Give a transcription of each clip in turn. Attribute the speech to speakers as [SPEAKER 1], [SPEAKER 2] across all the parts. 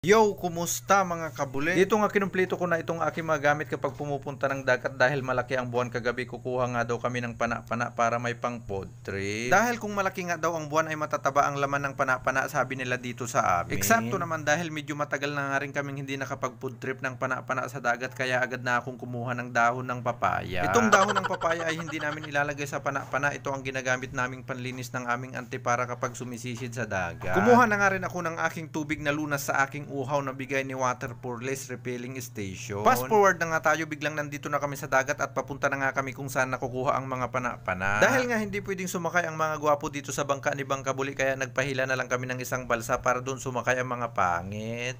[SPEAKER 1] Yo, kumusta mga kabule? Dito nga kinumpleto ko na itong aking mga gamit kapag pumupunta ng dagat dahil malaki ang buwan kagabi. Kukuha nga daw kami ng pana-pana para may pang pod trip. Dahil kung malaki nga daw ang buwan ay matataba ang laman ng pana-pana, sabi nila dito sa amin. Eksakto naman dahil medyo matagal na nga rin kaming hindi nakapag pod trip ng pana-pana sa dagat, kaya agad na akong kumuha ng dahon ng papaya. Itong dahon ng papaya ay hindi namin ilalagay sa pana-pana. Ito ang ginagamit naming panlinis ng aming antipara kapag sumisisid sa dagat. Kumuha na nga rin ako ng aking tubig na lunas sa aking uhaw na bigay ni Water for Less Refilling Station. Fast forward na nga tayo, biglang nandito na kami sa dagat at papunta na nga kami kung saan nakukuha ang mga pana-pana. Dahil nga hindi pwedeng sumakay ang mga gwapo dito sa bangka ni Bangkabuli, kaya nagpahila na lang kami ng isang balsa para doon sumakay ang mga pangit.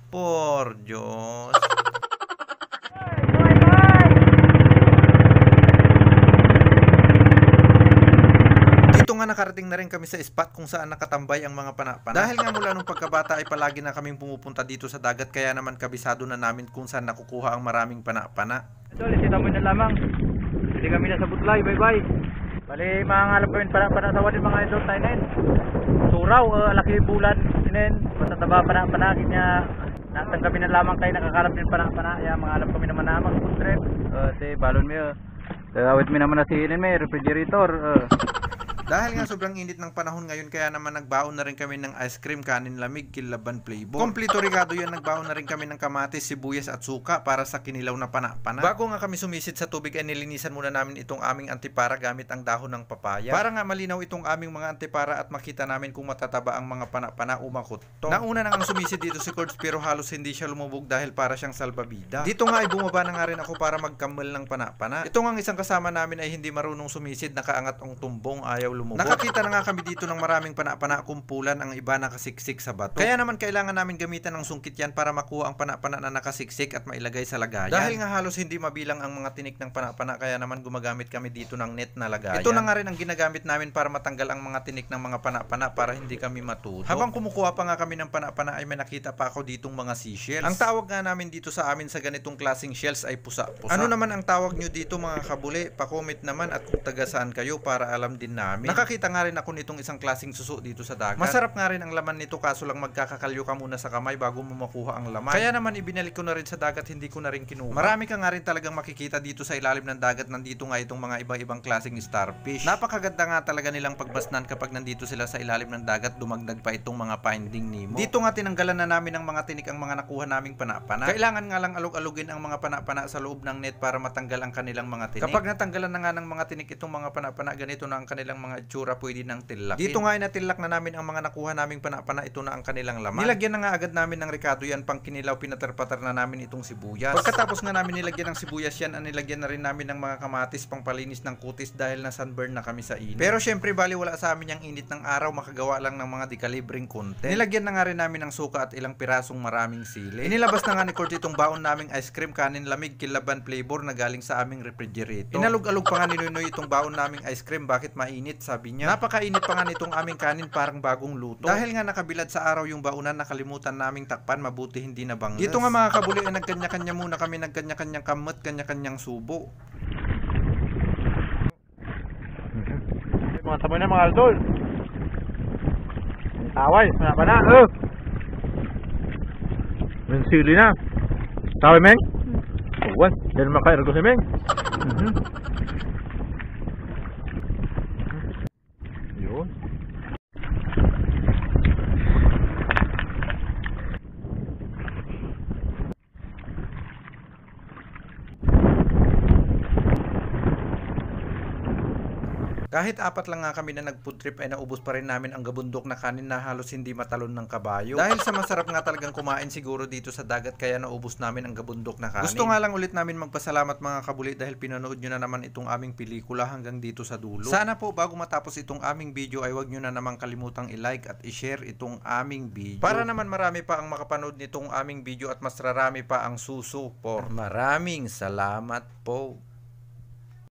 [SPEAKER 1] Por Diyos. Nga nakarating na rin kami sa spot kung saan nakatambay ang mga pana-pana. Dahil nga mula nung pagkabata ay palagi na kaming pumupunta dito sa dagat, kaya naman kabisado na namin kung saan nakukuha ang maraming pana-pana.
[SPEAKER 2] Ito, lisita mo na lamang. Hindi kami nasa butlay, bye-bye. Bali, mga ngalap kami pana-pana sa wadin mga idol tayo na yun. Suraw, laki bulan, sinin, matataba pana-pana, kanya natang kami na lamang tayo nakakalap din pana-pana. Kaya mga alap kami naman na mag-trip. Balon mo yun. Awit mo naman na sinin may refrigerator.
[SPEAKER 1] Dahil nga sobrang init ng panahon ngayon, kaya naman nagbaon na rin kami ng ice cream, kanin lamig, kilaban flavor. Kompleto regado yan, nagbaon na rin kami ng kamatis, sibuyas at suka para sa kinilaw na pana-pana. Bago nga kami sumisid sa tubig ay nilinisan muna namin itong aming antipara gamit ang dahon ng papaya. Para nga malinaw itong aming mga antipara at makita namin kung matataba ang mga pana-pana o makuto. Nauna na nga sumisid dito si Cords, pero halos hindi siya lumubog dahil para siyang salbabida. Dito nga ay bumaba na nga rin ako para magkamal ng pana-pana. Ito nga isang kasama namin ay hindi marunong sumisid, nakaangat ang tumbong, ayaw lumubog. Nakakita na nga kami dito ng maraming pana-pana kumpulan, ang iba nakasiksik sa bato. Kaya naman kailangan namin gamitan ng sungkit yan para makuha ang pana-pana na nakasiksik at mailagay sa lagayan. Dahil nga halos hindi mabilang ang mga tinik ng pana-pana, kaya naman gumagamit kami dito ng net na lagayan. Ito na nga rin ang ginagamit namin para matanggal ang mga tinik ng mga pana-pana para hindi kami matuto. Habang kumukuha pa nga kami ng pana-pana ay may nakita pa ako ditong mga seashells. Ang tawag nga namin dito sa amin sa ganitong klaseng shells ay pusa-pusa. Ano naman ang tawag nyo dito mga kabuli? Pa-comment naman at kung taga saan kayo para alam din namin. Nakakita nga rin ako nitong isang klaseng suso dito sa dagat. Masarap nga rin ang laman nito, kaso lang magkakakalyo ka muna sa kamay bago mo makuha ang laman. Kaya naman ibinalik ko na rin sa dagat, hindi ko na rin kinuha. Marami ka nga rin talagang makikita dito sa ilalim ng dagat. Nandito nga itong mga ibang klaseng starfish. Napakaganda nga talaga nilang pagbasnan kapag nandito sila sa ilalim ng dagat. Dumagdag pa itong mga Finding Nemo. Dito nga tinanggalan na namin ng mga tinik ang mga nakuha naming pana-pana. Kailangan nga lang alug-alugin ang mga pana-pana sa loob ng net para matanggal ang kanilang mga tinik. Kapag natanggalan na nga ng mga tinik itong mga pana-pana, ganito na ang kanilang mga itsura, pwede nang tilakin. Dito nga ay natilak na namin ang mga nakuha naming pana-pana, ito na ang kanilang laman. Nilagyan na nga agad namin ng rekado yan, pang kinilaw, pinatar-patar na namin itong sibuyas. Pagkatapos nga namin nilagyan ng sibuyas yan, nilagyan na rin namin ng mga kamatis pang palinis ng kutis dahil na sunburn na kami sa init. Pero syempre bali wala sa amin yung init ng araw, makagawa lang ng mga dekalibreng content. Nilagyan na nga rin namin ng suka at ilang pirasong maraming sili. Inilabas na nga ni Kurt itong baon naming ice cream, kanin lamig, kilaban flavor na galing sa aming refrigerator. Inalog-alog pa nga ni Noynoy itong baon naming ice cream, bakit mainit, sabi niya. Napakainit pa nga nitong aming kanin, parang bagong luto. Dahil nga nakabilad sa araw yung baunan, nakalimutan naming takpan, mabuti hindi nabanggas. Dito nga mga kabuli ay nagkanya-kanya muna kami, nagkanya-kanyang kamot, kanya-kanyang subo.
[SPEAKER 2] Mga sabay na mga aldol. Taway, pa na. May sili na. Taway, Meng? Uwan, dahil makair ko si Meng. Yun.
[SPEAKER 1] Kahit apat lang nga kami na nag-food trip ay naubos pa rin namin ang gabundok na kanin na halos hindi matalon ng kabayo. Dahil sa masarap nga talagang kumain siguro dito sa dagat, kaya naubos namin ang gabundok na kanin. Gusto nga lang ulit namin magpasalamat mga kabuli dahil pinanood nyo na naman itong aming pelikula hanggang dito sa dulo. Sana po bago matapos itong aming video ay wag nyo na naman kalimutang i-like at i-share itong aming video. Para naman marami pa ang makapanood nitong aming video at mas rarami pa ang susuport. Maraming salamat po.